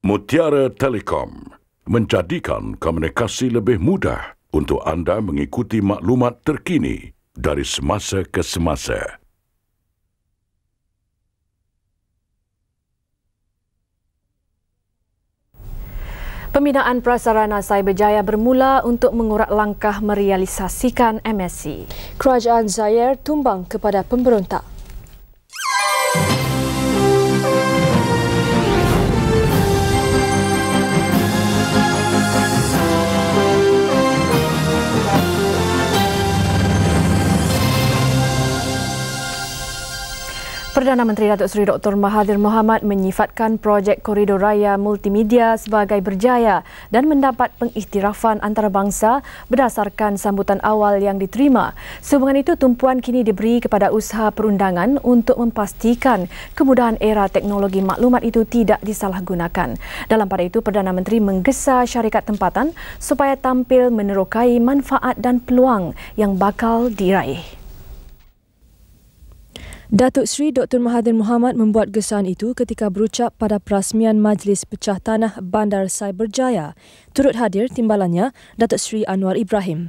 Mutiara Telekom menjadikan komunikasi lebih mudah untuk anda mengikuti maklumat terkini dari semasa ke semasa. Pembinaan prasarana Cyberjaya bermula untuk mengurak langkah merealisasikan MSc. Kerajaan Zaire tumbang kepada pemberontak. Perdana Menteri Datuk Seri Dr. Mahathir Mohamad menyifatkan projek Koridor Raya Multimedia sebagai berjaya dan mendapat pengiktirafan antarabangsa berdasarkan sambutan awal yang diterima. Sehubungan itu, tumpuan kini diberi kepada usaha perundangan untuk memastikan kemudahan era teknologi maklumat itu tidak disalahgunakan. Dalam pada itu, Perdana Menteri menggesa syarikat tempatan supaya tampil menerokai manfaat dan peluang yang bakal diraih. Datuk Seri Dr. Mahathir Mohamad membuat gesaan itu ketika berucap pada perasmian Majlis Pecah Tanah Bandar Cyberjaya. Turut hadir timbalannya Datuk Seri Anwar Ibrahim.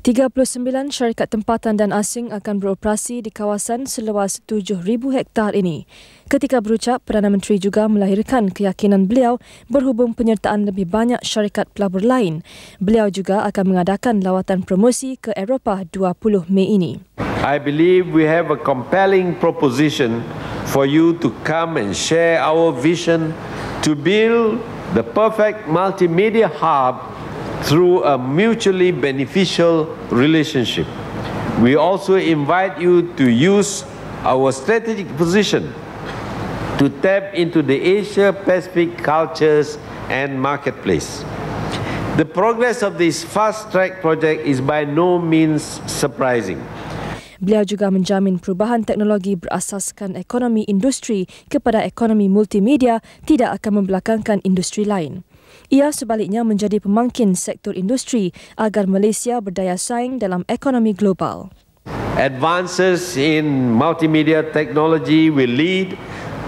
39 syarikat tempatan dan asing akan beroperasi di kawasan seluas 7,000 hektar ini. Ketika berucap, Perdana Menteri juga melahirkan keyakinan beliau berhubung penyertaan lebih banyak syarikat pelabur lain. Beliau juga akan mengadakan lawatan promosi ke Eropah 20 Mei ini. I believe we have a compelling proposition for you to come and share our vision to build the perfect multimedia hub through a mutually beneficial relationship. We also invite you to use our strategic position to tap into the Asia-Pacific cultures and marketplace. The progress of this fast-track project is by no means surprising. Beliau juga menjamin perubahan teknologi berasaskan ekonomi industri kepada ekonomi multimedia tidak akan membelakangkan industri lain. Ia sebaliknya menjadi pemangkin sektor industri agar Malaysia berdaya saing dalam ekonomi global. Advances in multimedia technology will lead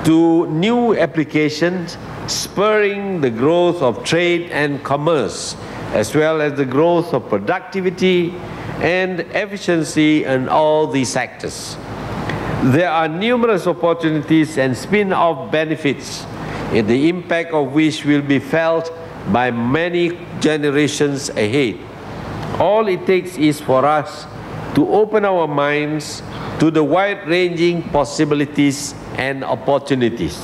to new applications, spurring the growth of trade and commerce, as well as the growth of productivity and efficiency in all these sectors. There are numerous opportunities and spin-off benefits, the impact of which will be felt by many generations ahead. All it takes is for us to open our minds to the wide-ranging possibilities and opportunities.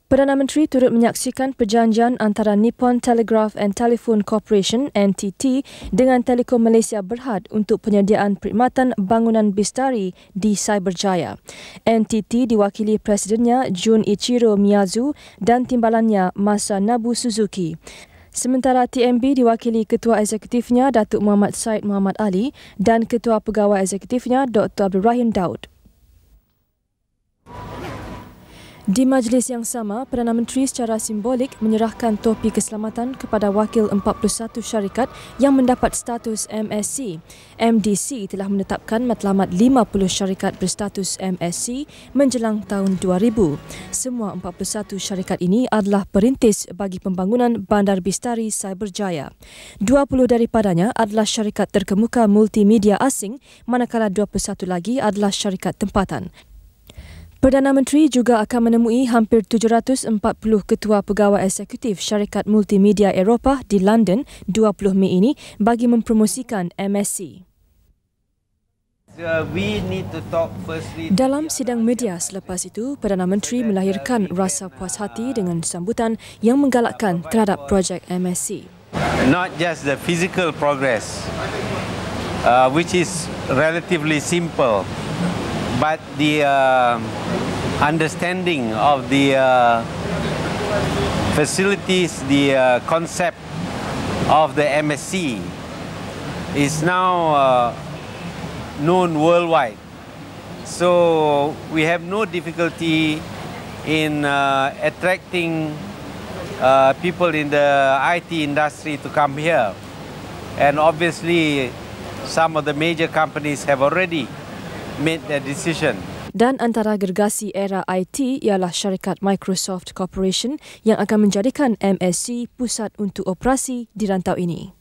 Perdana Menteri turut menyaksikan perjanjian antara Nippon Telegraph and Telephone Corporation (NTT) dengan Telekom Malaysia Berhad untuk penyediaan perkhidmatan bangunan Bistari di Cyberjaya. NTT diwakili Presidennya Junichiro Miyazu dan timbalannya Masanabu Suzuki. Sementara TMB diwakili Ketua Eksekutifnya Datuk Muhammad Said Muhammad Ali dan Ketua Pegawai Eksekutifnya Dr. Abdul Rahim Daud. Di majlis yang sama, Perdana Menteri secara simbolik menyerahkan topi keselamatan kepada wakil 41 syarikat yang mendapat status MSc. MDC telah menetapkan matlamat 50 syarikat berstatus MSc menjelang tahun 2000. Semua 41 syarikat ini adalah perintis bagi pembangunan Bandar Bistari Cyberjaya. 20 daripadanya adalah syarikat terkemuka multimedia asing, manakala 21 lagi adalah syarikat tempatan. Perdana Menteri juga akan menemui hampir 740 ketua pegawai eksekutif syarikat multimedia Eropah di London 20 Mei ini bagi mempromosikan MSc. Dalam sidang media selepas itu, Perdana Menteri melahirkan rasa puas hati dengan sambutan yang menggalakkan terhadap projek MSc. Not just the physical progress, which is relatively simple, but the understanding of the facilities, the concept of the MSc is now known worldwide. So we have no difficulty in attracting people in the IT industry to come here. And obviously some of the major companies have already made their decision Dan antara gergasi era IT ialah syarikat Microsoft Corporation yang akan menjadikan MSC pusat untuk operasi di rantau ini.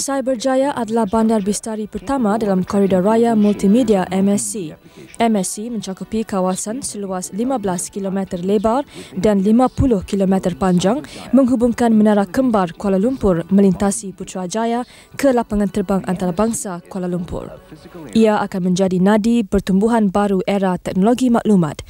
Cyberjaya adalah bandar bistari pertama dalam Koridor Raya Multimedia MSC. MSC mencakupi kawasan seluas 15 km lebar dan 50 km panjang menghubungkan Menara Kembar Kuala Lumpur melintasi Putrajaya ke lapangan terbang antarabangsa Kuala Lumpur. Ia akan menjadi nadi pertumbuhan baru era teknologi maklumat.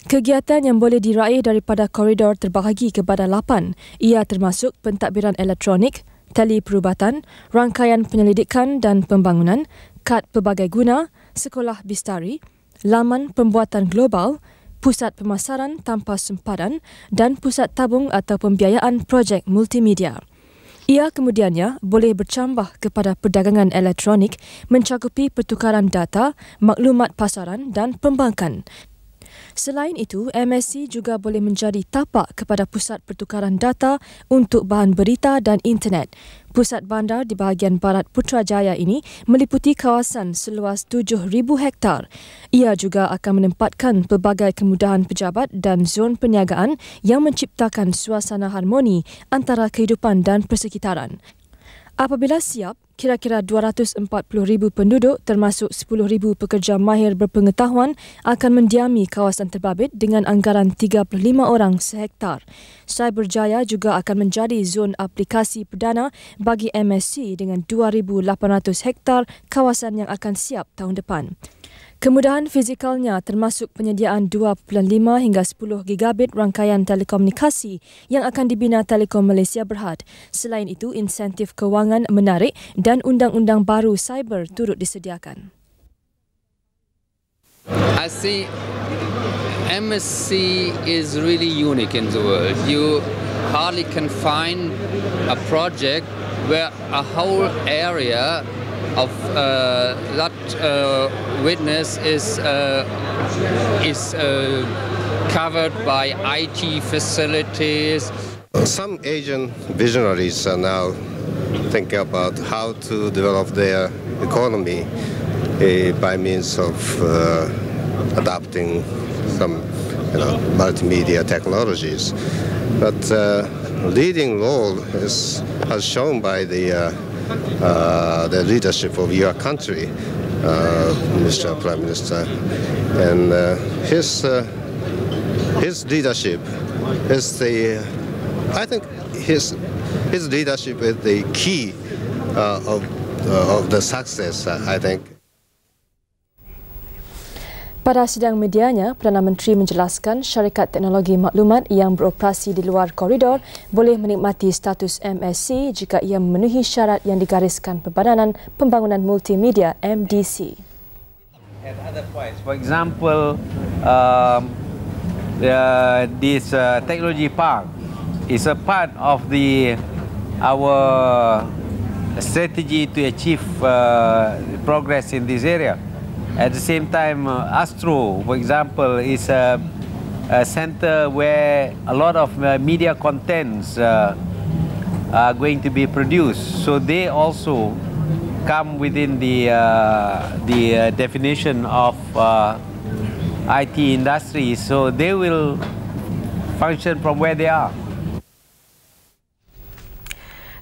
Kegiatan yang boleh diraih daripada koridor terbahagi kepada 8. Ia termasuk pentadbiran elektronik, tali perubatan, rangkaian penyelidikan dan pembangunan, kad pelbagai guna, sekolah bistari, laman pembuatan global, pusat pemasaran tanpa sempadan dan pusat tabung atau pembiayaan projek multimedia. Ia kemudiannya boleh bercambah kepada perdagangan elektronik mencakupi pertukaran data, maklumat pasaran dan perbankan. Selain itu, MSC juga boleh menjadi tapak kepada pusat pertukaran data untuk bahan berita dan internet. Pusat bandar di bahagian barat Putrajaya ini meliputi kawasan seluas 7,000 hektar. Ia juga akan menempatkan pelbagai kemudahan pejabat dan zon perniagaan yang menciptakan suasana harmoni antara kehidupan dan persekitaran. Apabila siap, kira-kira 240,000 penduduk termasuk 10,000 pekerja mahir berpengetahuan akan mendiami kawasan terbabit dengan anggaran 35 orang sehektar. Cyberjaya juga akan menjadi zon aplikasi perdana bagi MSC dengan 2,800 hektar kawasan yang akan siap tahun depan. Kemudahan fizikalnya termasuk penyediaan 2.5 hingga 10 gigabit rangkaian telekomunikasi yang akan dibina Telekom Malaysia Berhad. Selain itu, insentif kewangan menarik dan undang-undang baru cyber turut disediakan. I think MSC is really unique in the world. You hardly can find a project where a whole area of that witness is covered by IT facilities. Some Asian visionaries are now thinking about how to develop their economy by means of adopting some multimedia technologies. But leading role has shown by the leadership of your country, Mr. Prime Minister, and his leadership is I think his leadership is the key of the success, I think. Pada sidang medianya, Perdana Menteri menjelaskan syarikat teknologi maklumat yang beroperasi di luar koridor boleh menikmati status MSC jika ia memenuhi syarat yang digariskan Perbadanan Pembangunan Multimedia MDC. At other points, for example, this technology park is a part of our strategy to achieve progress in this area. At the same time, Astro, for example, is a center where a lot of media contents are going to be produced. So they also come within the definition of IT industry. So they will function from where they are.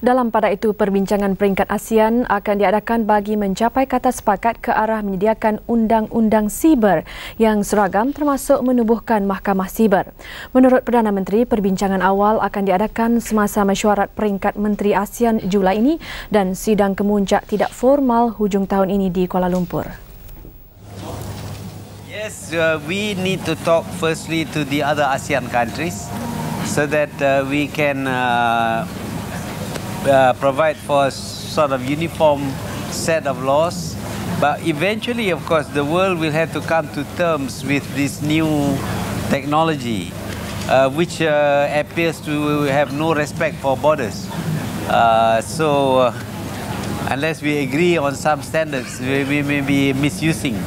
Dalam pada itu, perbincangan peringkat ASEAN akan diadakan bagi mencapai kata sepakat ke arah menyediakan undang-undang siber yang seragam termasuk menubuhkan mahkamah siber. Menurut Perdana Menteri, perbincangan awal akan diadakan semasa mesyuarat peringkat Menteri ASEAN Julai ini dan sidang kemuncak tidak formal hujung tahun ini di Kuala Lumpur. Yes, we need to talk firstly to the other ASEAN countries so that we can provide for a sort of uniform set of laws. But eventually, of course, the world will have to come to terms with this new technology, which appears to have no respect for borders. So unless we agree on some standards, we may be misusing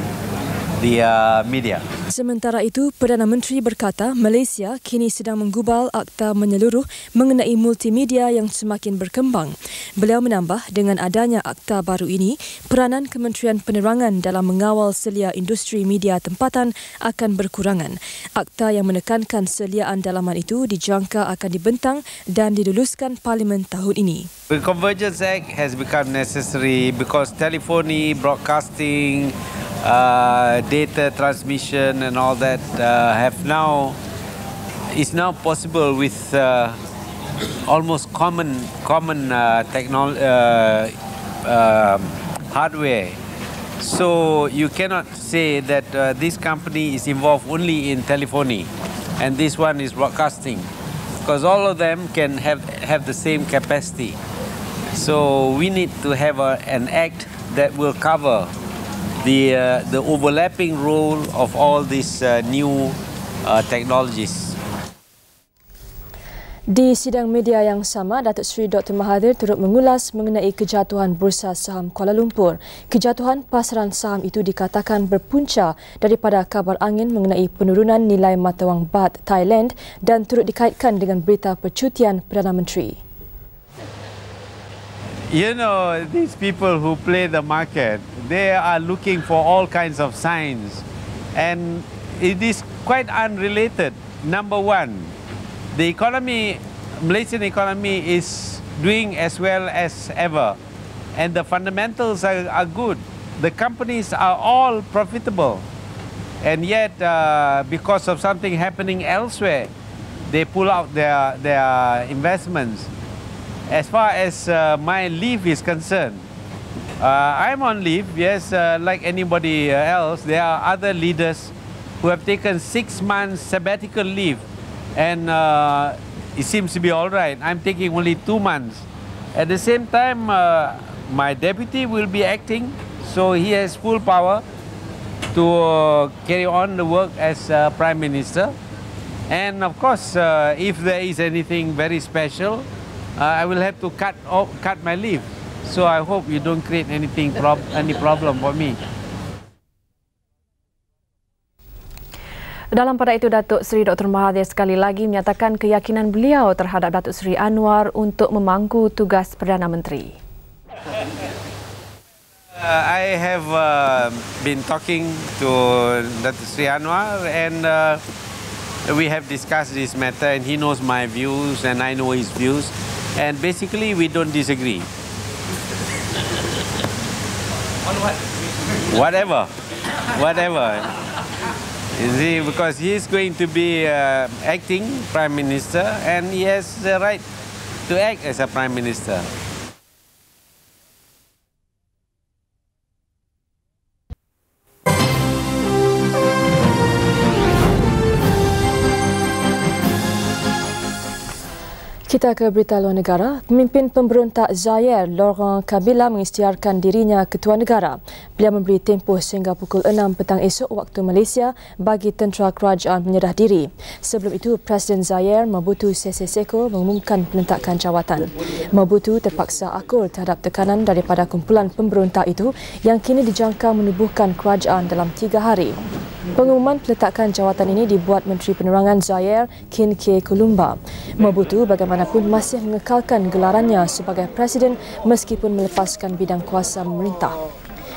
the media. Sementara itu, Perdana Menteri berkata Malaysia kini sedang menggubal akta menyeluruh mengenai multimedia yang semakin berkembang. Beliau menambah dengan adanya akta baru ini, peranan Kementerian Penerangan dalam mengawal selia industri media tempatan akan berkurangan. Akta yang menekankan seliaan dalaman itu dijangka akan dibentang dan diluluskan Parlimen tahun ini. The Convergence Act has become necessary because telephony, broadcasting, data transmission and all that is now possible with almost common hardware. So you cannot say that this company is involved only in telephony and this one is broadcasting, because all of them can have the same capacity. So we need to have an act that will cover the overlapping role of all these new technologies. Di sidang media yang sama, Datuk Seri Dr. Mahathir turut mengulas mengenai kejatuhan Bursa Saham Kuala Lumpur. Kejatuhan pasaran saham itu dikatakan berpunca daripada kabar angin mengenai penurunan nilai mata wang baht Thailand dan turut dikaitkan dengan berita percutian Perdana Menteri. You know, these people who play the market, they are looking for all kinds of signs, and it is quite unrelated. Number one, the Malaysian economy is doing as well as ever, and the fundamentals are good. The companies are all profitable, and yet because of something happening elsewhere, they pull out their investments. As far as my leave is concerned, I'm on leave, yes, like anybody else. There are other leaders who have taken 6 months sabbatical leave, and it seems to be all right. I'm taking only 2 months. At the same time, my deputy will be acting, so he has full power to carry on the work as Prime Minister. And of course, if there is anything very special, I will have to cut my leave. So I hope you don't create any problem for me. Dalam pada itu, Datuk Seri Dr. Mahathir sekali lagi menyatakan keyakinan beliau terhadap Datuk Seri Anwar untuk memangku tugas Perdana Menteri. I have been talking to Datuk Seri Anwar, and we have discussed this matter, and he knows my views and I know his views, and basically we don't disagree. On what? Whatever. You see, because he is going to be acting Prime Minister, and he has the right to act as a Prime Minister. Kita ke berita luar negara. Pemimpin pemberontak Zaire, Laurent Kabila, mengisytiharkan dirinya ketua negara. Beliau memberi tempoh sehingga pukul 6 petang esok waktu Malaysia bagi tentera kerajaan menyerah diri. Sebelum itu, Presiden Zaire, Mobutu Sese Seko, mengumumkan pelentakan jawatan. Mobutu terpaksa akur terhadap tekanan daripada kumpulan pemberontak itu yang kini dijangka menubuhkan kerajaan dalam 3 hari. Pengumuman peletakan jawatan ini dibuat Menteri Penerangan Zaire, Kin K. Kulumba. Mobutu bagaimanapun masih mengekalkan gelarannya sebagai Presiden meskipun melepaskan bidang kuasa memerintah.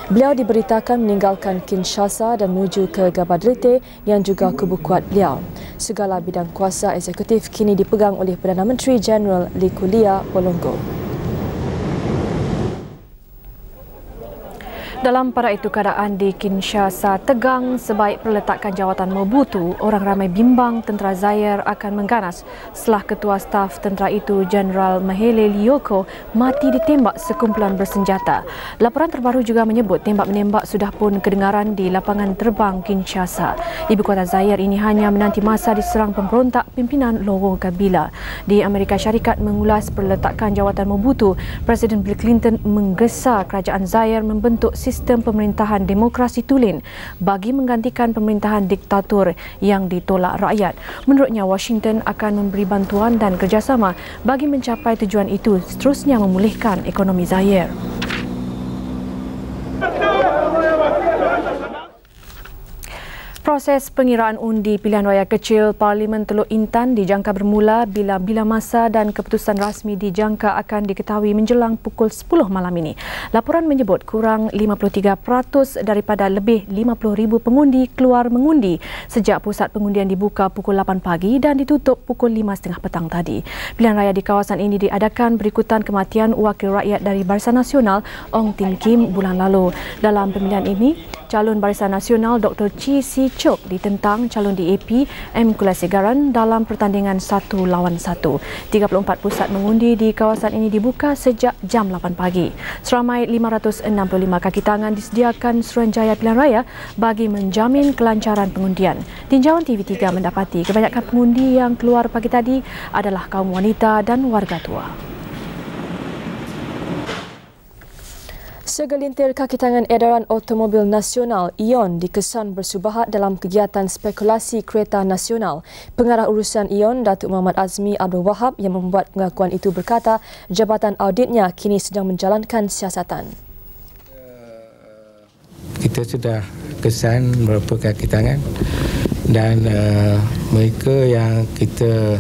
Beliau diberitakan meninggalkan Kinshasa dan menuju ke Gabadrite yang juga kubu kuat beliau. Segala bidang kuasa eksekutif kini dipegang oleh Perdana Menteri Jeneral Likulia Polongo. Dalam pada itu, keadaan di Kinshasa tegang sebaik peletakan jawatan Mobutu. Orang ramai bimbang tentera Zaire akan mengganas setelah ketua staf tentera itu, Jeneral Mahele Lioko, mati ditembak sekumpulan bersenjata. Laporan terbaru juga menyebut tembak-menembak sudah pun kedengaran di lapangan terbang Kinshasa. Ibu kota Zaire ini hanya menanti masa diserang pemberontak pimpinan Laurent Kabila. Di Amerika Syarikat mengulas peletakan jawatan Mobutu, Presiden Bill Clinton menggesa kerajaan Zaire membentuk sistem pemerintahan demokrasi tulen bagi menggantikan pemerintahan diktator yang ditolak rakyat. Menurutnya, Washington akan memberi bantuan dan kerjasama bagi mencapai tujuan itu, seterusnya memulihkan ekonomi Zaire. Proses pengiraan undi pilihan raya kecil Parlimen Teluk Intan dijangka bermula bila masa dan keputusan rasmi dijangka akan diketahui menjelang pukul 10 malam ini. Laporan menyebut kurang 53% daripada lebih 50,000 pengundi keluar mengundi sejak pusat pengundian dibuka pukul 8 pagi dan ditutup pukul 5.30 petang tadi. Pilihan raya di kawasan ini diadakan berikutan kematian wakil rakyat dari Barisan Nasional Ong Tin Kim bulan lalu. Dalam pemilihan ini, calon Barisan Nasional Dr. Chee Si Chok ditentang calon DAP M. Kulasegaran dalam pertandingan 1 lawan 1. 34 pusat mengundi di kawasan ini dibuka sejak jam 8 pagi. Seramai 565 kaki tangan disediakan Suruhanjaya Pilihan Raya bagi menjamin kelancaran pengundian. Tinjauan TV3 mendapati kebanyakan pengundi yang keluar pagi tadi adalah kaum wanita dan warga tua. Segelintir kaki tangan edaran automobil nasional ION dikesan bersubahat dalam kegiatan spekulasi kereta nasional. Pengarah urusan ION, Datuk Muhammad Azmi Abdul Wahab yang membuat pengakuan itu berkata jabatan auditnya kini sedang menjalankan siasatan. Kita sudah kesan beberapa kaki tangan dan mereka yang kita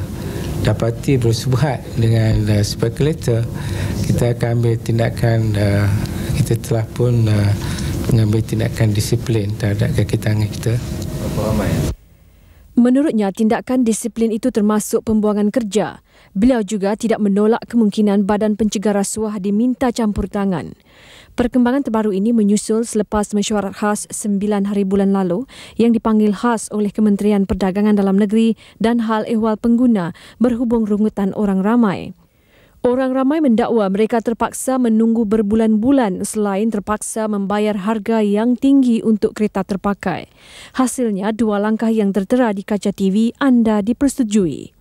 dapati bersubahat dengan spekulator, kita akan ambil tindakan. Kita telah pun mengambil tindakan disiplin terhadap kaki tangan kita. Menurutnya, tindakan disiplin itu termasuk pembuangan kerja. Beliau juga tidak menolak kemungkinan Badan Pencegah Rasuah diminta campur tangan. Perkembangan terbaru ini menyusul selepas mesyuarat khas 9 hari bulan lalu yang dipanggil khas oleh Kementerian Perdagangan Dalam Negeri dan Hal Ehwal Pengguna berhubung rungutan orang ramai. Orang ramai mendakwa mereka terpaksa menunggu berbulan-bulan selain terpaksa membayar harga yang tinggi untuk kereta terpakai. Hasilnya, 2 langkah yang tertera di kaca TV anda dipersetujui.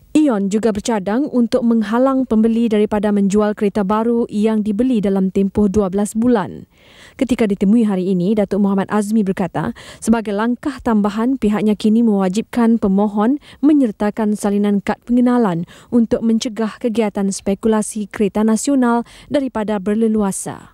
ION juga bercadang untuk menghalang pembeli daripada menjual kereta baru yang dibeli dalam tempoh 12 bulan. Ketika ditemui hari ini, Datuk Muhammad Azmi berkata, sebagai langkah tambahan, pihaknya kini mewajibkan pemohon menyertakan salinan kad pengenalan untuk mencegah kegiatan spekulasi kereta nasional daripada berleluasa.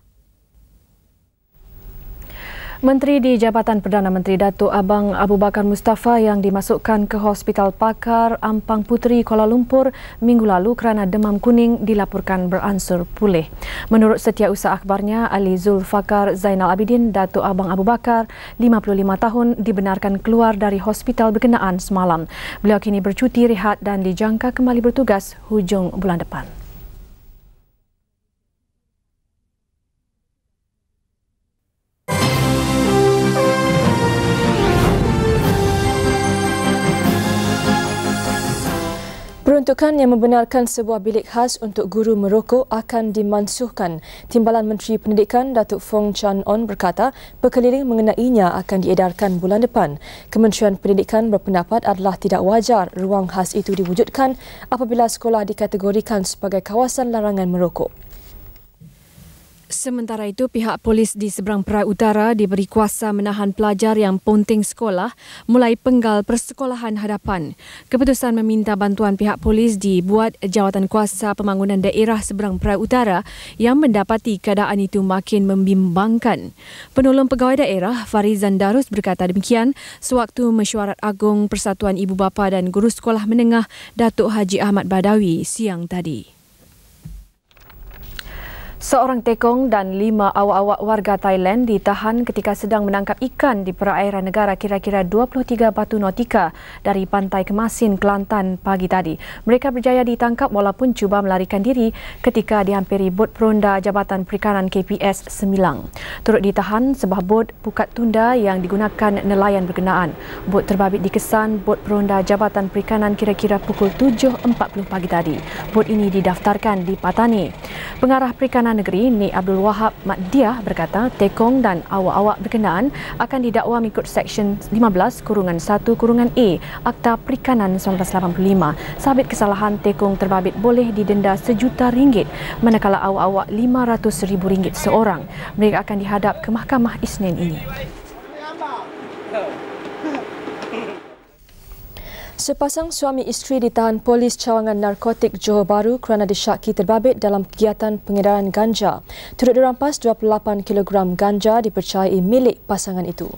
Menteri di Jabatan Perdana Menteri Datuk Abang Abu Bakar Mustafa yang dimasukkan ke Hospital Pakar Ampang Puteri Kuala Lumpur minggu lalu kerana demam kuning dilaporkan beransur pulih. Menurut Setiausaha Akhbarnya Ali Zulfakar Zainal Abidin, Datuk Abang Abu Bakar, 55 tahun, dibenarkan keluar dari hospital berkenaan semalam. Beliau kini bercuti rehat dan dijangka kembali bertugas hujung bulan depan. Peruntukan yang membenarkan sebuah bilik khas untuk guru merokok akan dimansuhkan. Timbalan Menteri Pendidikan Datuk Fong Chan On berkata perkeliling mengenainya akan diedarkan bulan depan. Kementerian Pendidikan berpendapat adalah tidak wajar ruang khas itu diwujudkan apabila sekolah dikategorikan sebagai kawasan larangan merokok. Sementara itu, pihak polis di seberang Perai Utara diberi kuasa menahan pelajar yang ponteng sekolah mulai penggal persekolahan hadapan. Keputusan meminta bantuan pihak polis dibuat Jawatan Kuasa Pembangunan Daerah Seberang Perai Utara yang mendapati keadaan itu makin membimbangkan. Penolong Pegawai Daerah Farizan Darus berkata demikian sewaktu mesyuarat agung Persatuan Ibu Bapa dan Guru Sekolah Menengah Datuk Haji Ahmad Badawi siang tadi. Seorang tekong dan 5 awak-awak warga Thailand ditahan ketika sedang menangkap ikan di perairan negara kira-kira 23 batu nautika dari Pantai Kemasin, Kelantan pagi tadi. Mereka berjaya ditangkap walaupun cuba melarikan diri ketika dihampiri bot peronda Jabatan Perikanan KPS Semilang. Turut ditahan sebuah bot pukat tunda yang digunakan nelayan berkenaan. Bot terbabit dikesan bot peronda Jabatan Perikanan kira-kira pukul 7.40 pagi tadi. Bot ini didaftarkan di Patani. Pengarah Perikanan Negeri Ni Abdul Wahab Maddiah berkata tekong dan awak-awak berkenaan akan didakwa mengikut Seksyen 15-1-A Akta Perikanan 1985. Sabit kesalahan, tekong terbabit boleh didenda RM1 juta manakala awak-awak RM500,000 seorang. Mereka akan dihadap ke Mahkamah Isnin ini. Sepasang suami isteri ditahan polis cawangan narkotik Johor Bahru kerana disyaki terbabit dalam kegiatan pengedaran ganja. Turut dirampas 28 kg ganja dipercayai milik pasangan itu.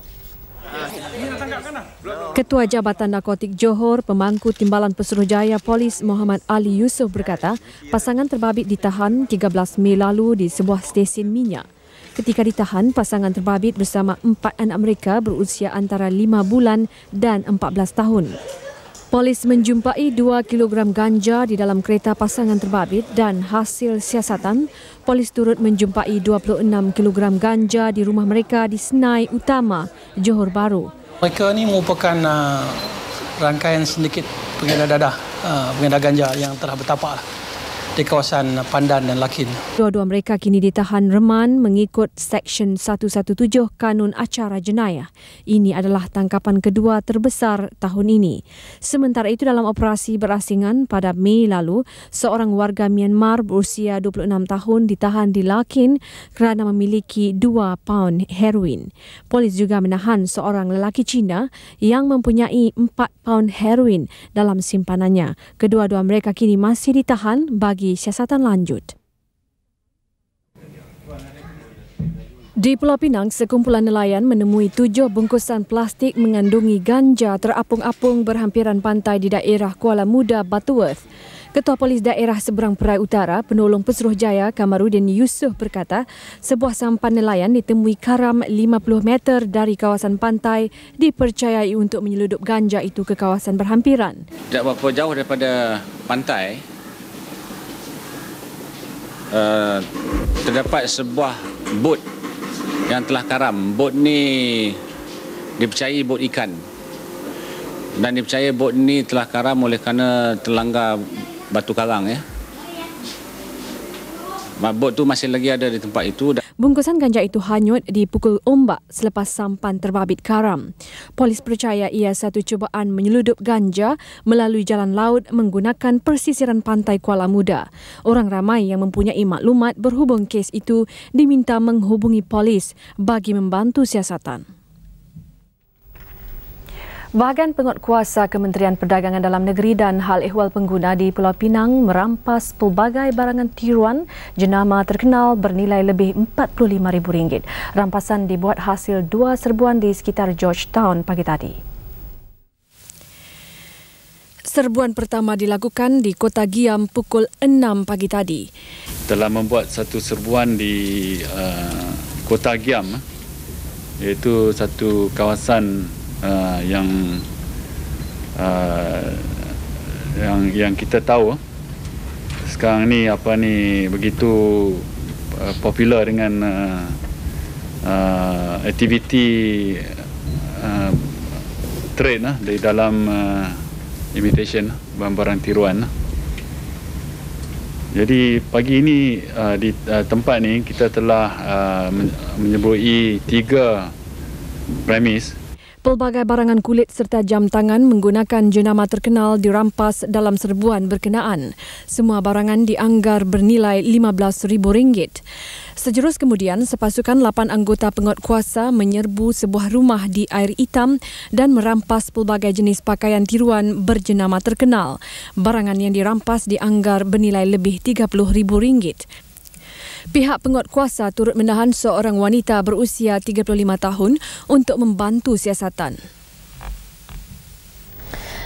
Ketua Jabatan Narkotik Johor, Pemangku Timbalan Pesuruhjaya Polis Muhammad Ali Yusof berkata, pasangan terbabit ditahan 13 Mei lalu di sebuah stesen minyak. Ketika ditahan, pasangan terbabit bersama 4 anak mereka berusia antara 5 bulan dan 14 tahun. Polis menjumpai 2 kilogram ganja di dalam kereta pasangan terbabit dan hasil siasatan, polis turut menjumpai 26 kilogram ganja di rumah mereka di Senai Utama, Johor Bahru. Mereka ini merupakan rangkaian sindiket pengedar ganja yang telah bertapak di kawasan Pandan dan Lakin. Dua-dua mereka kini ditahan reman mengikut Seksyen 117 Kanun Acara Jenayah. Ini adalah tangkapan kedua terbesar tahun ini. Sementara itu dalam operasi berasingan pada Mei lalu, seorang warga Myanmar berusia 26 tahun ditahan di Lakin kerana memiliki 2 paun heroin. Polis juga menahan seorang lelaki Cina yang mempunyai 4 paun heroin dalam simpanannya. Kedua-dua mereka kini masih ditahan bagi siasatan lanjut. Di Pulau Pinang, sekumpulan nelayan menemui 7 bungkusan plastik mengandungi ganja terapung-apung berhampiran pantai di daerah Kuala Muda, Butterworth. Ketua Polis Daerah Seberang Perai Utara, Penolong Pesuruhjaya Kamarudin Yusof berkata, sebuah sampan nelayan ditemui karam 50 meter dari kawasan pantai dipercayai untuk menyeludup ganja itu ke kawasan berhampiran. Tidak berapa jauh daripada pantai, terdapat sebuah bot yang telah karam. Bot ni dipercayai bot ikan dan dipercayai bot ni telah karam oleh kerana terlanggar batu karang. Bot tu masih lagi ada di tempat itu. Bungkusan ganja itu hanyut dipukul ombak selepas sampan terbabit karam. Polis percaya ia satu cubaan menyeludup ganja melalui jalan laut menggunakan persisiran pantai Kuala Muda. Orang ramai yang mempunyai maklumat berhubung kes itu diminta menghubungi polis bagi membantu siasatan. Bahagian Penguatkuasa Kementerian Perdagangan Dalam Negeri dan Hal Ehwal Pengguna di Pulau Pinang merampas pelbagai barangan tiruan jenama terkenal bernilai lebih RM45,000. Rampasan dibuat hasil 2 serbuan di sekitar Georgetown pagi tadi. Serbuan pertama dilakukan di Kota Giam pukul 6 pagi tadi. Telah membuat satu serbuan di Kota Giam, iaitu satu kawasan yang kita tahu sekarang ni begitu popular dengan aktiviti trade di dalam imitation barang-barang tiruan. Jadi pagi ini di tempat ni kita telah menyebutkan 3 premis. Pelbagai barangan kulit serta jam tangan menggunakan jenama terkenal dirampas dalam serbuan berkenaan. Semua barangan dianggar bernilai RM15,000. Sejurus kemudian, sepasukan 8 anggota penguatkuasa menyerbu sebuah rumah di Air Hitam dan merampas pelbagai jenis pakaian tiruan berjenama terkenal. Barangan yang dirampas dianggar bernilai lebih RM30,000. Pihak penguatkuasa turut menahan seorang wanita berusia 35 tahun untuk membantu siasatan.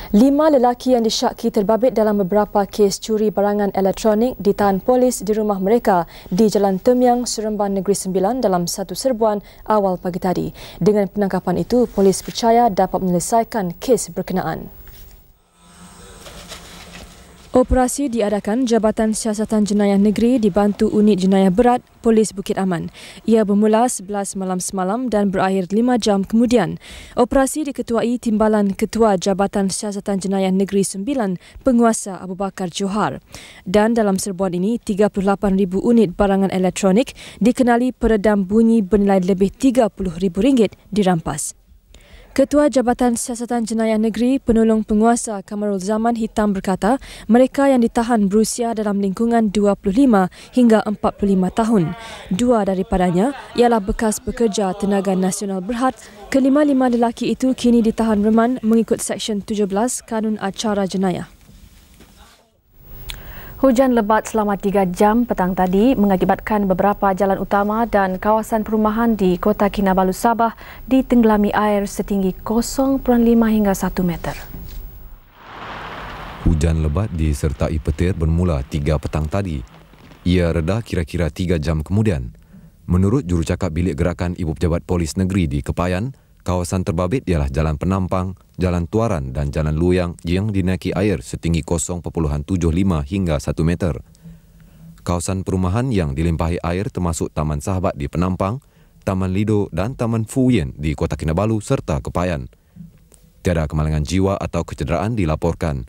5 lelaki yang disyaki terbabit dalam beberapa kes curi barangan elektronik ditahan polis di rumah mereka di Jalan Temyang, Seremban Negeri Sembilan dalam satu serbuan awal pagi tadi. Dengan penangkapan itu, polis percaya dapat menyelesaikan kes berkenaan. Operasi diadakan Jabatan Siasatan Jenayah Negeri dibantu Unit Jenayah Berat Polis Bukit Aman. Ia bermula 11 malam semalam dan berakhir 5 jam kemudian. Operasi diketuai Timbalan Ketua Jabatan Siasatan Jenayah Negeri 9, Penguasa Abu Bakar Johar. Dan dalam serbuan ini, 38,000 unit barangan elektronik dikenali peredam bunyi bernilai lebih RM30,000 dirampas. Ketua Jabatan Siasatan Jenayah Negeri Penolong Penguasa Kamarul Zaman Hitam berkata mereka yang ditahan berusia dalam lingkungan 25 hingga 45 tahun. 2 daripadanya ialah bekas pekerja Tenaga Nasional Berhad. Kelima-lima lelaki itu kini ditahan reman mengikut Seksyen 17 Kanun Acara Jenayah. Hujan lebat selama 3 jam petang tadi mengakibatkan beberapa jalan utama dan kawasan perumahan di Kota Kinabalu, Sabah ditenggelami air setinggi 0.5 hingga 1 meter. Hujan lebat disertai petir bermula 3 petang tadi. Ia reda kira-kira 3 jam kemudian. Menurut jurucakap Bilik Gerakan Ibu Pejabat Polis Negeri di Kepayan, kawasan terbabit ialah Jalan Penampang, Jalan Tuaran dan Jalan Luyang yang dinaiki air setinggi 0.75 hingga 1 meter. Kawasan perumahan yang dilimpahi air termasuk Taman Sahabat di Penampang, Taman Lido dan Taman Fuyen di Kota Kinabalu serta Kepayan. Tiada kemalangan jiwa atau kecederaan dilaporkan.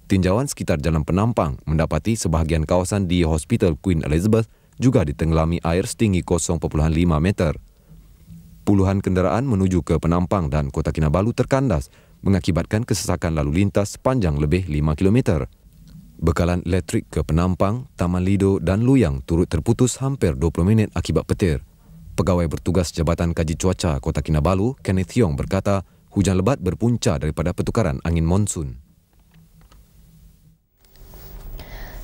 Tinjauan sekitar Jalan Penampang mendapati sebahagian kawasan di Hospital Queen Elizabeth juga ditenggelami air setinggi 0.5 meter. Puluhan kenderaan menuju ke Penampang dan Kota Kinabalu terkandas mengakibatkan kesesakan lalu lintas sepanjang lebih 5 km. Bekalan elektrik ke Penampang, Taman Lido dan Luyang turut terputus hampir 20 minit akibat petir. Pegawai bertugas Jabatan Kaji Cuaca Kota Kinabalu, Kenneth Hiong berkata, hujan lebat berpunca daripada pertukaran angin monsun.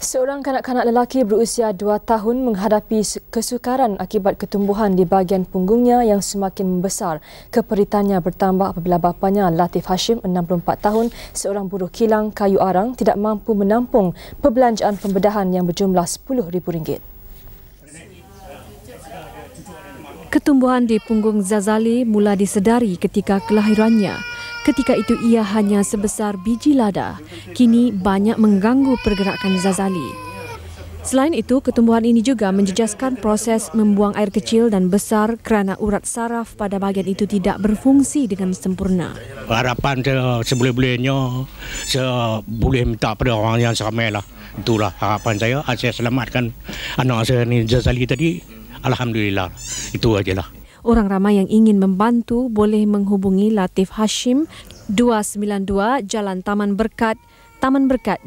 Seorang kanak-kanak lelaki berusia 2 tahun menghadapi kesukaran akibat ketumbuhan di bahagian punggungnya yang semakin membesar. Keperitannya bertambah apabila bapanya Latif Hashim, 64 tahun, seorang buruh kilang kayu arang, tidak mampu menampung perbelanjaan pembedahan yang berjumlah RM10,000. Ketumbuhan di punggung Zazali mula disedari ketika kelahirannya. Ketika itu ia hanya sebesar biji lada. Kini banyak mengganggu pergerakan Zazali. Selain itu, ketumbuhan ini juga menjejaskan proses membuang air kecil dan besar kerana urat saraf pada bahagian itu tidak berfungsi dengan sempurna. Harapan saya seboleh-bolehnya saya boleh minta pada orang yang seramai lah. Itulah harapan saya. Saya selamatkan anak saya ni Zazali tadi. Alhamdulillah. Itu ajalah. Orang ramai yang ingin membantu boleh menghubungi Latif Hashim 292 Jalan Taman Berkat,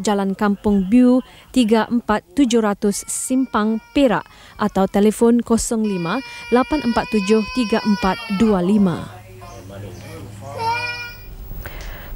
Jalan Kampung Biu 34700 Simpang Perak atau telefon 05 847 3425.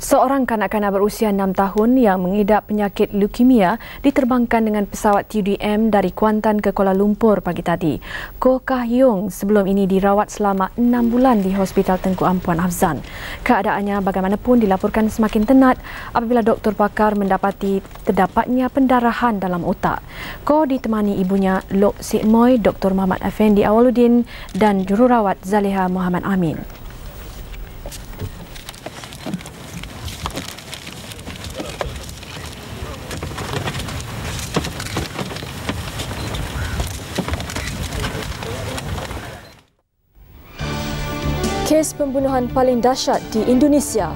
Seorang kanak-kanak berusia 6 tahun yang mengidap penyakit leukemia diterbangkan dengan pesawat TUDM dari Kuantan ke Kuala Lumpur pagi tadi. Koh Kah Yong sebelum ini dirawat selama 6 bulan di Hospital Tengku Ampuan Afzan. Keadaannya bagaimanapun dilaporkan semakin tenat apabila doktor pakar mendapati terdapatnya pendarahan dalam otak. Koh ditemani ibunya Lok Sik Moy, Dr. Muhammad Effendi Awaludin dan jururawat Zaleha Muhammad Amin. Kes pembunuhan paling dahsyat di Indonesia.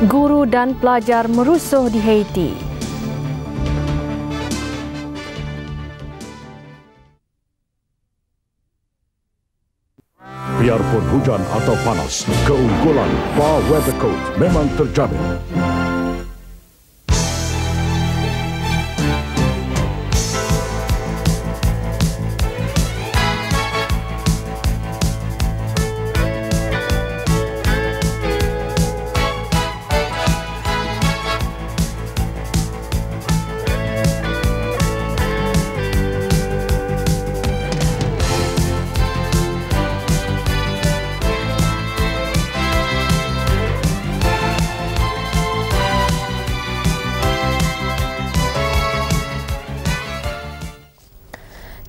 Guru dan pelajar merusuh di Haiti. Biarpun hujan atau panas, keunggulan Far Weather Coat memang terjamin.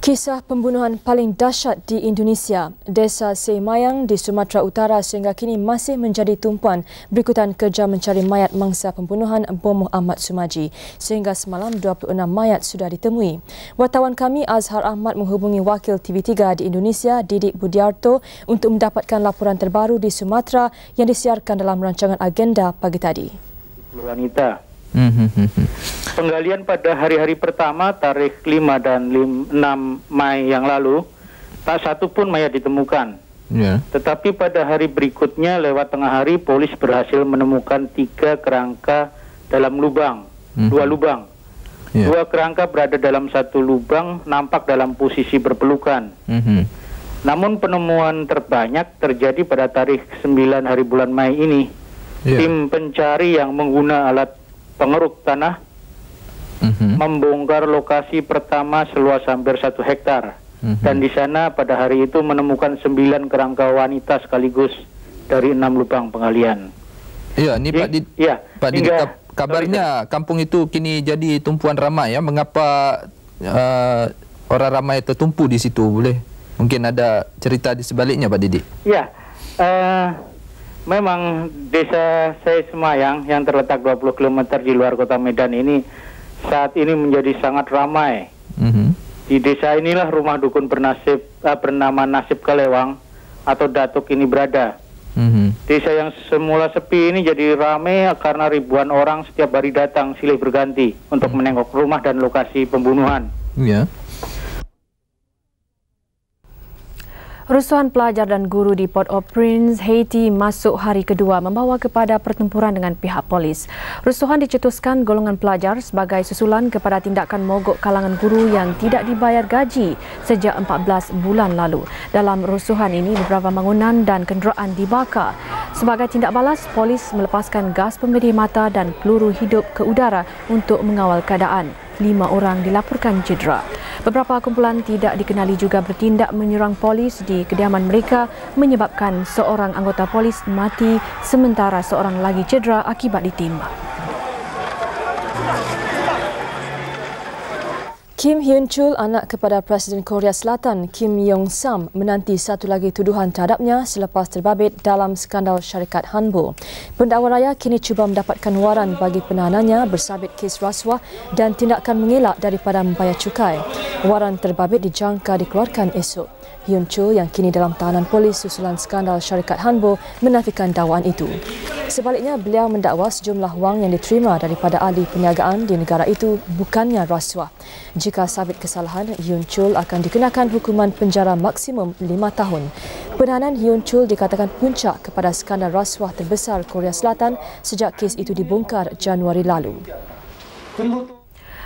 Kisah pembunuhan paling dahsyat di Indonesia. Desa Semayang di Sumatera Utara sehingga kini masih menjadi tumpuan berikutan kerja mencari mayat mangsa pembunuhan Bom Ahmad Sumaji. Sehingga semalam 26 mayat sudah ditemui. Wartawan kami Azhar Ahmad menghubungi wakil TV3 di Indonesia Didik Budiarto untuk mendapatkan laporan terbaru di Sumatera yang disiarkan dalam rancangan agenda pagi tadi. Wanita. Penggalian pada hari-hari pertama tarikh 5 dan 6 Mei yang lalu tak satu pun mayat ditemukan. Tetapi pada hari berikutnya lewat tengah hari polis berhasil menemukan 3 kerangka dalam lubang, 2 lubang. 2 kerangka berada dalam 1 lubang nampak dalam posisi berpelukan. Namun penemuan terbanyak terjadi pada tarikh 9 hari bulan Mei ini. Tim pencari yang menggunakan alat pengeruk tanah membongkar lokasi pertama seluas hampir 1 hektar. Dan di sana pada hari itu menemukan 9 kerangka wanita sekaligus dari 6 lubang penggalian. Ya, ni Pak Didi. Ya, Pak Didi, kabarnya kampung itu kini jadi tumpuan ramai ya. Mengapa orang ramai tertumpu di situ? Mungkin ada cerita di sebaliknya, Pak Didi. Ya. Memang desa saya Semayang yang terletak 20 km di luar kota Medan ini saat ini menjadi sangat ramai. Di desa inilah rumah dukun bernama Nasib Kalewang atau Datuk ini berada. Desa yang semula sepi ini jadi ramai karena ribuan orang setiap hari datang silih berganti untuk menengok rumah dan lokasi pembunuhan. Ya. Rusuhan pelajar dan guru di Port-au-Prince, Haiti masuk hari kedua membawa kepada pertempuran dengan pihak polis. Rusuhan dicetuskan golongan pelajar sebagai susulan kepada tindakan mogok kalangan guru yang tidak dibayar gaji sejak 14 bulan lalu. Dalam rusuhan ini, beberapa bangunan dan kenderaan dibakar. Sebagai tindak balas, polis melepaskan gas pemedih mata dan peluru hidup ke udara untuk mengawal keadaan. 5 orang dilaporkan cedera. Beberapa kumpulan tidak dikenali juga bertindak menyerang polis di kediaman mereka menyebabkan seorang anggota polis mati sementara seorang lagi cedera akibat ditembak. Kim Hyun-chul, anak kepada Presiden Korea Selatan Kim Yong-sam, menanti satu lagi tuduhan terhadapnya selepas terbabit dalam skandal syarikat Hanbo. Pendakwa raya kini cuba mendapatkan waran bagi penahanannya bersabit kes rasuah dan tindakan mengelak daripada membayar cukai. Waran terbabit dijangka dikeluarkan esok. Hyun-chul yang kini dalam tahanan polis susulan skandal syarikat Hanbo menafikan dakwaan itu. Sebaliknya, beliau mendakwa sejumlah wang yang diterima daripada ahli perniagaan di negara itu bukannya rasuah. Jika sabit kesalahan, Hyun-chul akan dikenakan hukuman penjara maksimum 5 tahun. Penahanan Hyun-chul dikatakan puncak kepada skandal rasuah terbesar Korea Selatan sejak kes itu dibongkar Januari lalu.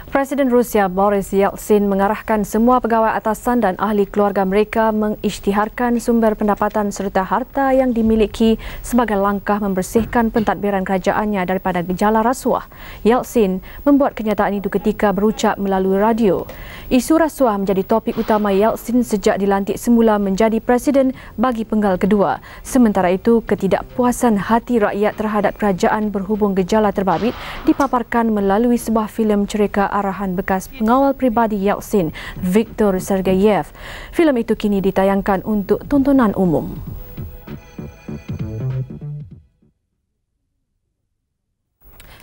Presiden Rusia Boris Yeltsin mengarahkan semua pegawai atasan dan ahli keluarga mereka mengisytiharkan sumber pendapatan serta harta yang dimiliki sebagai langkah membersihkan pentadbiran kerajaannya daripada gejala rasuah. Yeltsin membuat kenyataan itu ketika berucap melalui radio. Isu rasuah menjadi topik utama Yeltsin sejak dilantik semula menjadi presiden bagi penggal kedua. Sementara itu, ketidakpuasan hati rakyat terhadap kerajaan berhubung gejala terbabit dipaparkan melalui sebuah filem cerita arahan bekas pengawal pribadi Yeltsin, Viktor Sergeyev. Filem itu kini ditayangkan untuk tontonan umum.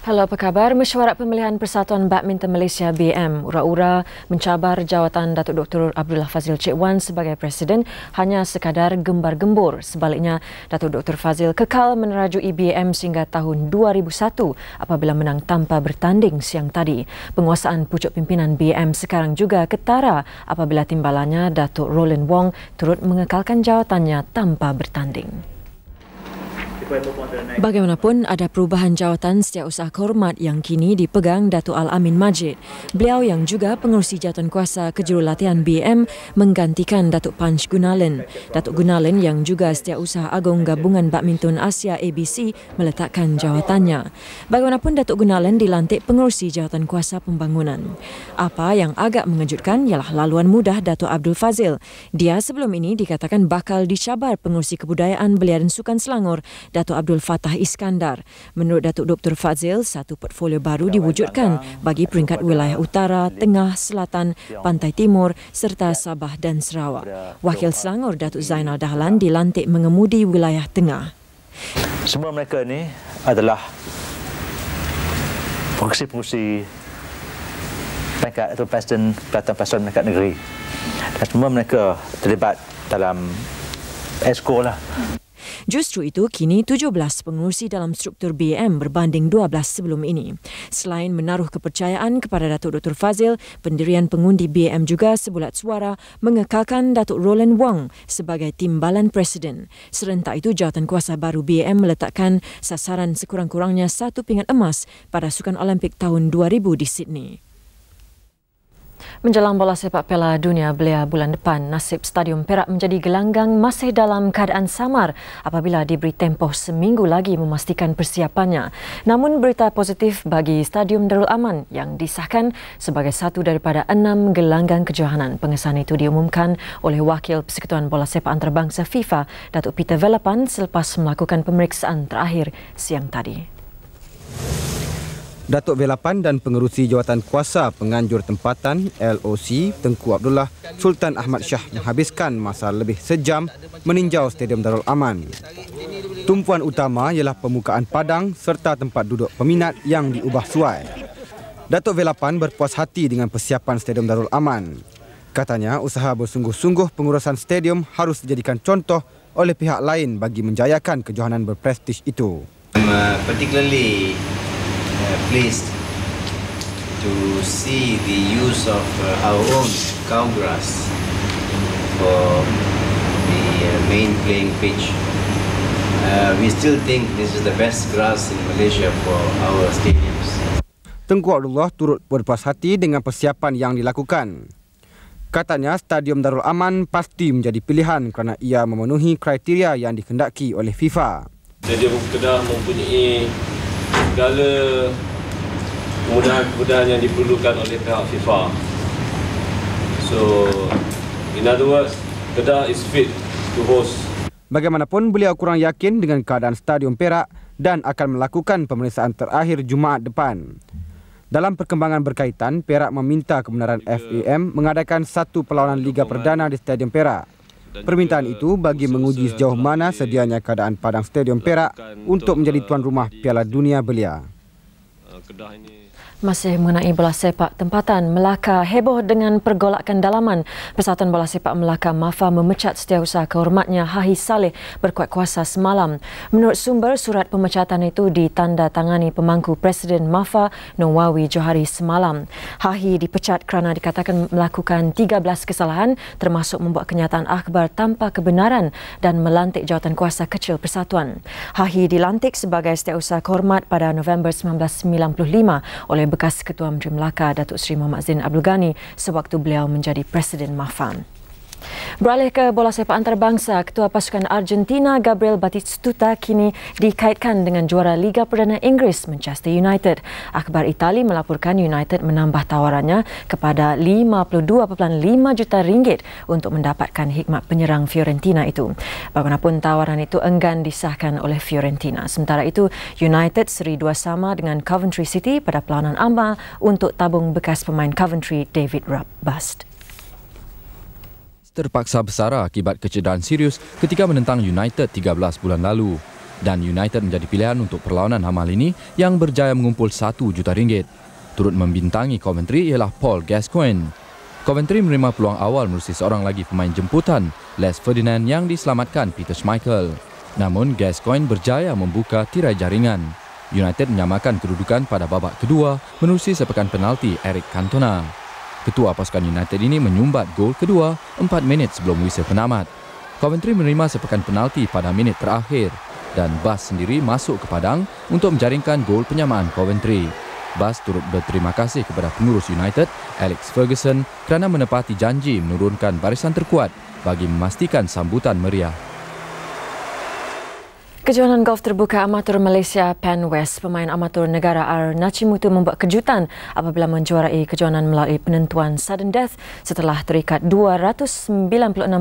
Halo, apa khabar? Mesyuarat Pemilihan Persatuan Badminton Malaysia BM ura-ura mencabar jawatan Datuk Dr. Abdullah Fazil Cik Wan sebagai Presiden hanya sekadar gembar-gembur. Sebaliknya, Datuk Dr. Fazil kekal menerajui BM sehingga tahun 2001 apabila menang tanpa bertanding siang tadi. Penguasaan pucuk pimpinan BM sekarang juga ketara apabila timbalannya Datuk Roland Wong turut mengekalkan jawatannya tanpa bertanding. Bagaimanapun, ada perubahan jawatan setiausaha kehormat yang kini dipegang Datuk Al-Amin Majid. Beliau yang juga pengerusi jawatan kuasa kejurulatihan BM menggantikan Datuk Panch Gunalan. Datuk Gunalan yang juga setiausaha agung Gabungan Badminton Asia ABC meletakkan jawatannya. Bagaimanapun, Datuk Gunalan dilantik pengerusi jawatan kuasa pembangunan. Apa yang agak mengejutkan ialah laluan mudah Datuk Abdul Fazil. Dia sebelum ini dikatakan bakal dicabar pengerusi kebudayaan belia dan sukan Selangor, Datuk Abdul Fattah Iskandar. Menurut Datuk Dr. Fazil, satu portfolio baru diwujudkan bagi peringkat wilayah utara, tengah, selatan, pantai timur serta Sabah dan Sarawak. Wakil Selangor Datuk Zainal Dahlan dilantik mengemudi wilayah tengah. Semua mereka ini adalah pengerusi peringkat atau Presiden Persatuan Peringkat Negeri. Dan semua mereka terlibat dalam ESCO lah. Justru itu, kini 17 pengerusi dalam struktur BM berbanding 12 sebelum ini. Selain menaruh kepercayaan kepada Datuk Dr. Fazil, pendirian pengundi BM juga sebulat suara mengekalkan Datuk Roland Wong sebagai timbalan Presiden. Serentak itu, jawatan kuasa baru BM meletakkan sasaran sekurang-kurangnya 1 pingat emas pada Sukan Olimpik tahun 2000 di Sydney. Menjelang bola sepak Piala Dunia Belia bulan depan, nasib Stadium Perak menjadi gelanggang masih dalam keadaan samar apabila diberi tempoh seminggu lagi memastikan persiapannya. Namun berita positif bagi Stadium Darul Aman yang disahkan sebagai satu daripada 6 gelanggang kejohanan. Pengesahan itu diumumkan oleh Wakil Persekutuan Bola Sepak Antarabangsa FIFA, Datuk Peter Velapan selepas melakukan pemeriksaan terakhir siang tadi. Datuk Velapan dan Pengerusi Jawatan Kuasa Penganjur Tempatan LOC Tengku Abdullah Sultan Ahmad Shah menghabiskan masa lebih sejam meninjau Stadium Darul Aman. Tumpuan utama ialah pembukaan padang serta tempat duduk peminat yang diubah suai. Datuk Velapan berpuas hati dengan persiapan Stadium Darul Aman. Katanya usaha bersungguh-sungguh pengurusan stadium harus dijadikan contoh oleh pihak lain bagi menjayakan kejohanan berprestij itu. Particularly pleased to see the use of our own cow grass for the main playing pitch. We still think this is the best grass in Malaysia for our stadiums. Tengku Abdullah turut berpuas hati dengan persiapan yang dilakukan. Katanya Stadium Darul Aman pasti menjadi pilihan kerana ia memenuhi kriteria yang dikehendaki oleh FIFA. Stadium Kedah mempunyai segala kemudahan-kemudahan yang diperlukan oleh pihak FIFA. So, in other words, Kedah is fit to host. Bagaimanapun, beliau kurang yakin dengan keadaan Stadium Perak dan akan melakukan pemeriksaan terakhir Jumaat depan. Dalam perkembangan berkaitan, Perak meminta kebenaran FAM mengadakan satu perlawanan Liga Perdana di Stadium Perak. Permintaan itu bagi menguji sejauh mana sedianya keadaan padang Stadium Perak untuk menjadi tuan rumah Piala Dunia Belia. Masih mengenai bola sepak tempatan, Melaka heboh dengan pergolakan dalaman. Persatuan Bola Sepak Melaka MAFA memecat setiausaha kehormatnya Hahi Saleh berkuat kuasa semalam. Menurut sumber, surat pemecatan itu ditandatangani pemangku Presiden MAFA Nawawi Johari semalam. Hahi dipecat kerana dikatakan melakukan 13 kesalahan termasuk membuat kenyataan akhbar tanpa kebenaran dan melantik jawatan kuasa kecil persatuan. Hahi dilantik sebagai setiausaha kehormat pada November 1995 oleh bekas Ketua Menteri Melaka Datuk Seri Muhammad Zain Abdul Ghani sewaktu beliau menjadi Presiden MAFA. Beralih ke bola sepak antarabangsa, Ketua Pasukan Argentina Gabriel Batistuta kini dikaitkan dengan juara Liga Perdana Inggeris Manchester United. Akhbar Itali melaporkan United menambah tawarannya kepada 52.5 juta ringgit untuk mendapatkan hikmat penyerang Fiorentina itu. Bagaimanapun tawaran itu enggan disahkan oleh Fiorentina. Sementara itu, United seri 2 sama dengan Coventry City pada perlawanan amal untuk tabung bekas pemain Coventry David Bust. Terpaksa bersara akibat kecederaan serius ketika menentang United 13 bulan lalu. Dan United menjadi pilihan untuk perlawanan amal ini yang berjaya mengumpul 1 juta ringgit. Turut membintangi Coventry ialah Paul Gascoigne. Coventry menerima peluang awal menerusi seorang lagi pemain jemputan, Les Ferdinand yang diselamatkan Peter Schmeichel. Namun Gascoigne berjaya membuka tirai jaringan. United menyamakan kedudukan pada babak kedua menerusi sepakan penalti Eric Cantona. Ketua pasukan United ini menyumbat gol kedua 4 minit sebelum whistle penamat. Coventry menerima sepakan penalti pada minit terakhir dan Bus sendiri masuk ke padang untuk menjaringkan gol penyamaan Coventry. Bus turut berterima kasih kepada pengurus United, Alex Ferguson, kerana menepati janji menurunkan barisan terkuat bagi memastikan sambutan meriah. Kejohanan golf terbuka amatur Malaysia Pan West, pemain amatur negara R. Nachimutu membuat kejutan apabila menjuarai kejohanan melalui penentuan sudden death setelah terikat 296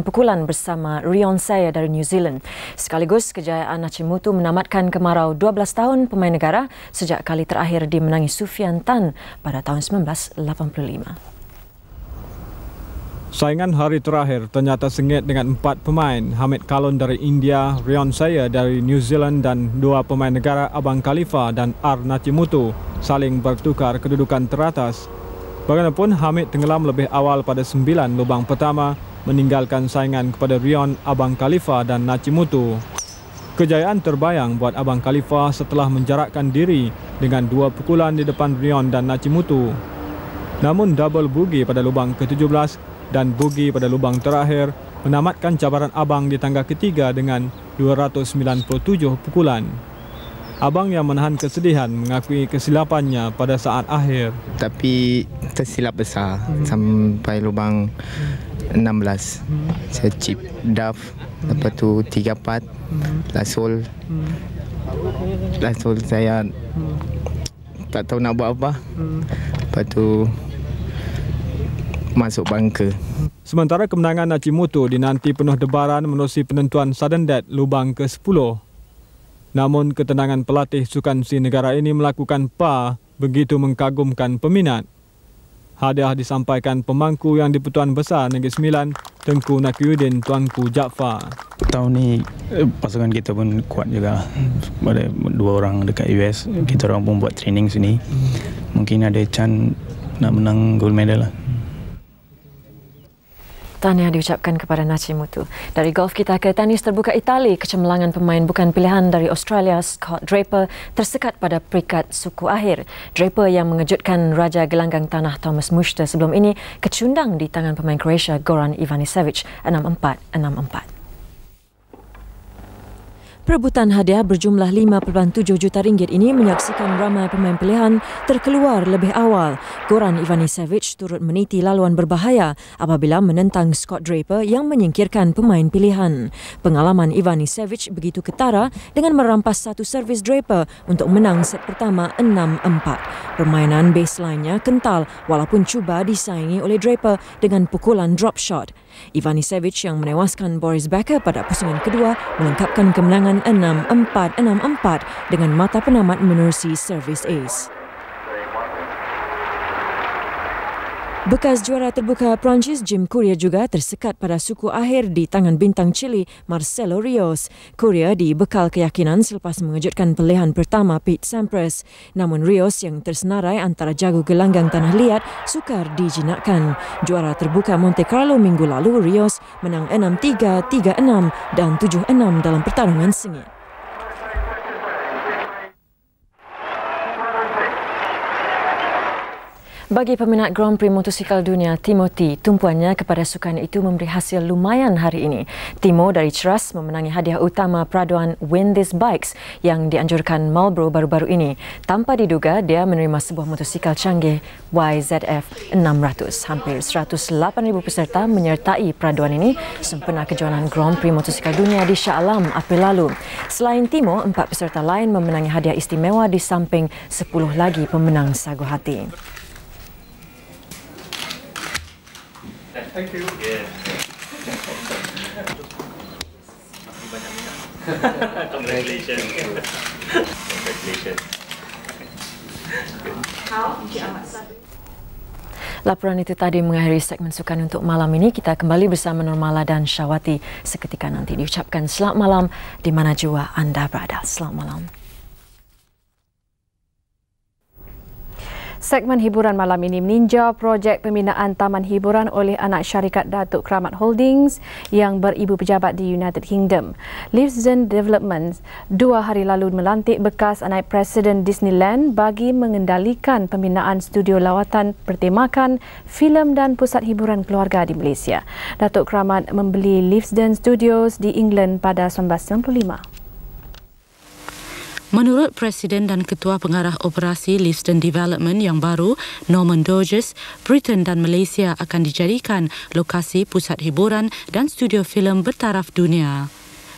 pukulan bersama Rion Saya dari New Zealand. Sekaligus kejayaan Nachimutu menamatkan kemarau 12 tahun pemain negara sejak kali terakhir dimenangi Sufian Tan pada tahun 1985. Saingan hari terakhir ternyata sengit dengan 4 pemain, Hamid Kalon dari India, Rion Saya dari New Zealand dan 2 pemain negara Abang Khalifa dan R. Nachimutu saling bertukar kedudukan teratas. Bagaimanapun, Hamid tenggelam lebih awal pada 9 lubang pertama meninggalkan saingan kepada Rion, Abang Khalifa dan Nachimutu. Kejayaan terbayang buat Abang Khalifa setelah menjarakkan diri dengan 2 pukulan di depan Rion dan Nachimutu. Namun double bogey pada lubang ke-17 dan bogey pada lubang terakhir menamatkan cabaran Abang di tangga ketiga dengan 297 pukulan. Abang yang menahan kesedihan mengakui kesilapannya pada saat akhir. Tapi tersilap besar sampai lubang 16. Saya chip DAF, lepas tu 34, lasul saya tak tahu nak buat apa. Lepas tu masuk bunker. Sementara kemenangan Nachimuthu dinanti penuh debaran menerusi penentuan sudden death lubang ke-10. Namun ketenangan pelatih sukan si negara ini melakukan PA begitu mengkagumkan peminat. Hadiah disampaikan pemangku yang di-Pertuan Besar Negeri Sembilan, Tengku Nakiuddin Tuanku Jaafar. Tahun ni pasukan kita pun kuat juga. Ada 2 orang dekat US, kita orang pun buat training sini. Mungkin ada chance nak menang gold medal lah. Tahniah diucapkan kepada Nachimuthu. Dari golf kita ke tenis terbuka Itali, kecemerlangan pemain bukan pilihan dari Australia Scott Draper tersekat pada peringkat suku akhir. Draper yang mengejutkan Raja Gelanggang Tanah Thomas Muster sebelum ini kecundang di tangan pemain Croatia Goran Ivanisevic 6-4, 6-4. Perebutan hadiah berjumlah 5.7 juta ringgit ini menyaksikan ramai pemain pilihan terkeluar lebih awal. Goran Ivanisevic turut meniti laluan berbahaya apabila menentang Scott Draper yang menyingkirkan pemain pilihan. Pengalaman Ivanisevic begitu ketara dengan merampas satu servis Draper untuk menang set pertama 6-4. Permainan baseline-nya kental walaupun cuba disaingi oleh Draper dengan pukulan drop shot. Ivanisevic yang menewaskan Boris Becker pada pusingan kedua melengkapkan kemenangan 6-4, 6-4 dengan mata penamat menerusi servis ace. Bekas juara terbuka Perancis Jim Courier juga tersekat pada suku akhir di tangan bintang Chile Marcelo Rios. Courier dibekal keyakinan selepas mengejutkan pilihan pertama Pete Sampras. Namun Rios yang tersenarai antara jago gelanggang tanah liat sukar dijinakkan. Juara terbuka Monte Carlo minggu lalu, Rios menang 6-3, 3-6 dan 7-6 dalam pertarungan sengit. Bagi peminat Grand Prix motosikal dunia, Timothy, tumpuannya kepada sukan itu memberi hasil lumayan hari ini. Timo dari Ceras memenangi hadiah utama peraduan Win These Bikes yang dianjurkan Marlboro baru-baru ini. Tanpa diduga, dia menerima sebuah motosikal canggih YZF 600. Hampir 108,000 peserta menyertai peraduan ini sempena kejohanan Grand Prix motosikal dunia di Shah Alam April lalu. Selain Timo, 4 peserta lain memenangi hadiah istimewa di samping 10 lagi pemenang sagu hati. Thank you. Yeah. Congratulations. Congratulations. Laporan itu tadi mengakhiri segmen sukan untuk malam ini. Kita kembali bersama Nurmala dan Syawati seketika nanti. Diucapkan selamat malam di mana jua anda berada. Selamat malam. Segmen hiburan malam ini meninjau projek pembinaan taman hiburan oleh anak syarikat Datuk Keramat Holdings yang beribu pejabat di United Kingdom. Leavesden Developments 2 hari lalu melantik bekas anak Presiden Disneyland bagi mengendalikan pembinaan studio lawatan bertemakan filem dan pusat hiburan keluarga di Malaysia. Datuk Keramat membeli Leavesden Studios di England pada 1995. Menurut Presiden dan Ketua Pengarah Operasi Leavesden Development yang baru, Norman Doges, Britain dan Malaysia akan dijadikan lokasi pusat hiburan dan studio filem bertaraf dunia.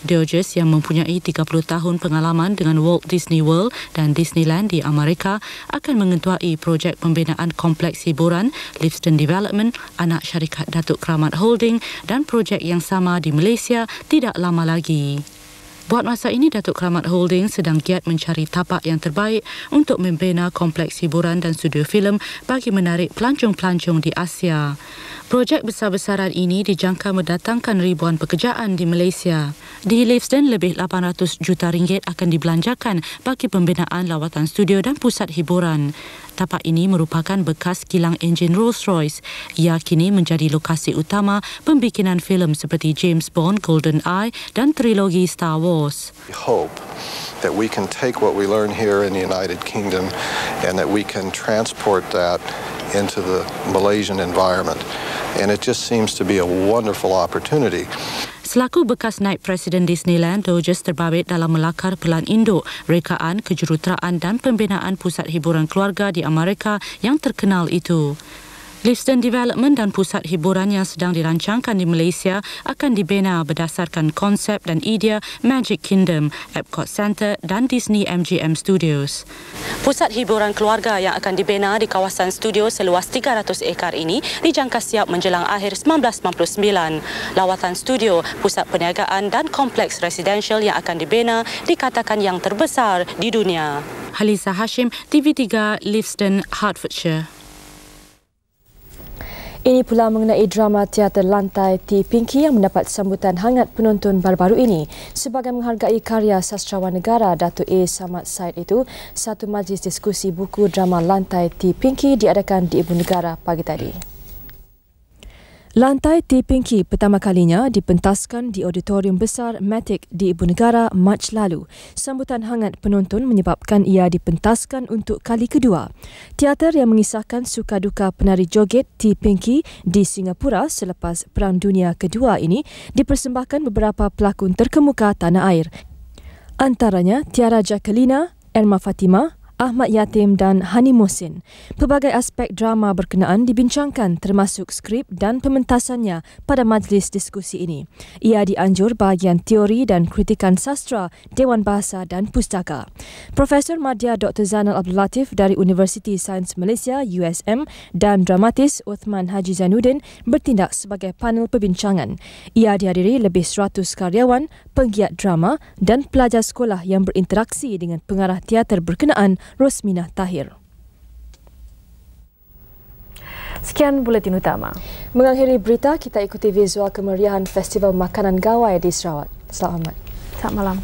Doges yang mempunyai 30 tahun pengalaman dengan Walt Disney World dan Disneyland di Amerika akan mengetuai projek pembinaan kompleks hiburan Leavesden Development, anak syarikat Datuk Keramat Holding dan projek yang sama di Malaysia tidak lama lagi. Buat masa ini, Datuk Keramat Holding sedang giat mencari tapak yang terbaik untuk membina kompleks hiburan dan studio filem bagi menarik pelancong-pelancong di Asia. Projek besar-besaran ini dijangka mendatangkan ribuan pekerjaan di Malaysia. Di Leavesden, lebih 800 juta ringgit akan dibelanjakan bagi pembinaan lawatan studio dan pusat hiburan. Tapak ini merupakan bekas kilang enjin Rolls-Royce. Ia kini menjadi lokasi utama pembikinan filem seperti James Bond, GoldenEye dan trilogi Star Wars. We hope that we can take what we learn here in the United Kingdom and that we can transport that into the Malaysian environment. and it just seems to be a wonderful opportunity. Selaku bekas naib Presiden Disneyland, Dodgers terbabit dalam melakar pelan induk, rekaan, kejuruteraan dan pembinaan pusat hiburan keluarga di Amerika yang terkenal itu. Leiston Development dan pusat hiburan yang sedang dirancangkan di Malaysia akan dibina berdasarkan konsep dan idea Magic Kingdom, Epcot Center dan Disney MGM Studios. Pusat hiburan keluarga yang akan dibina di kawasan studio seluas 300 ekar ini dijangka siap menjelang akhir 1999. Lawatan studio, pusat perniagaan dan kompleks residensial yang akan dibina dikatakan yang terbesar di dunia. Haliza Hashim, TV3, Leiston, Hertfordshire. Ini pula mengenai drama teater Lantai T. Pinky yang mendapat sambutan hangat penonton baru-baru ini. Sebagai menghargai karya sastrawan negara Dato' A. Samad Said itu, satu majlis diskusi buku drama Lantai T. Pinky diadakan di Ibu Negara pagi tadi. Lantai T. Pinky pertama kalinya dipentaskan di Auditorium Besar Matic di Ibu Negara Mac lalu. Sambutan hangat penonton menyebabkan ia dipentaskan untuk kali kedua. Teater yang mengisahkan suka duka penari joget T. Pinky di Singapura selepas Perang Dunia Kedua ini dipersembahkan beberapa pelakon terkemuka tanah air. Antaranya Tiara Jacquelina, Erma Fatimah, Ahmad Yatim dan Hani Mohsin. Pelbagai aspek drama berkenaan dibincangkan termasuk skrip dan pementasannya pada majlis diskusi ini. Ia dianjur bahagian teori dan kritikan sastra Dewan Bahasa dan Pustaka. Profesor Madya Dr. Zainal Abdul Latif dari Universiti Sains Malaysia USM dan dramatis Uthman Haji Zainuddin bertindak sebagai panel perbincangan. Ia dihadiri lebih 100 karyawan, penggiat drama dan pelajar sekolah yang berinteraksi dengan pengarah teater berkenaan Rosmina Tahir. Sekian buletin utama. Mengakhiri berita, kita ikuti visual kemeriahan Festival Makanan Gawai di Sarawak. Selamat malam. Selamat malam.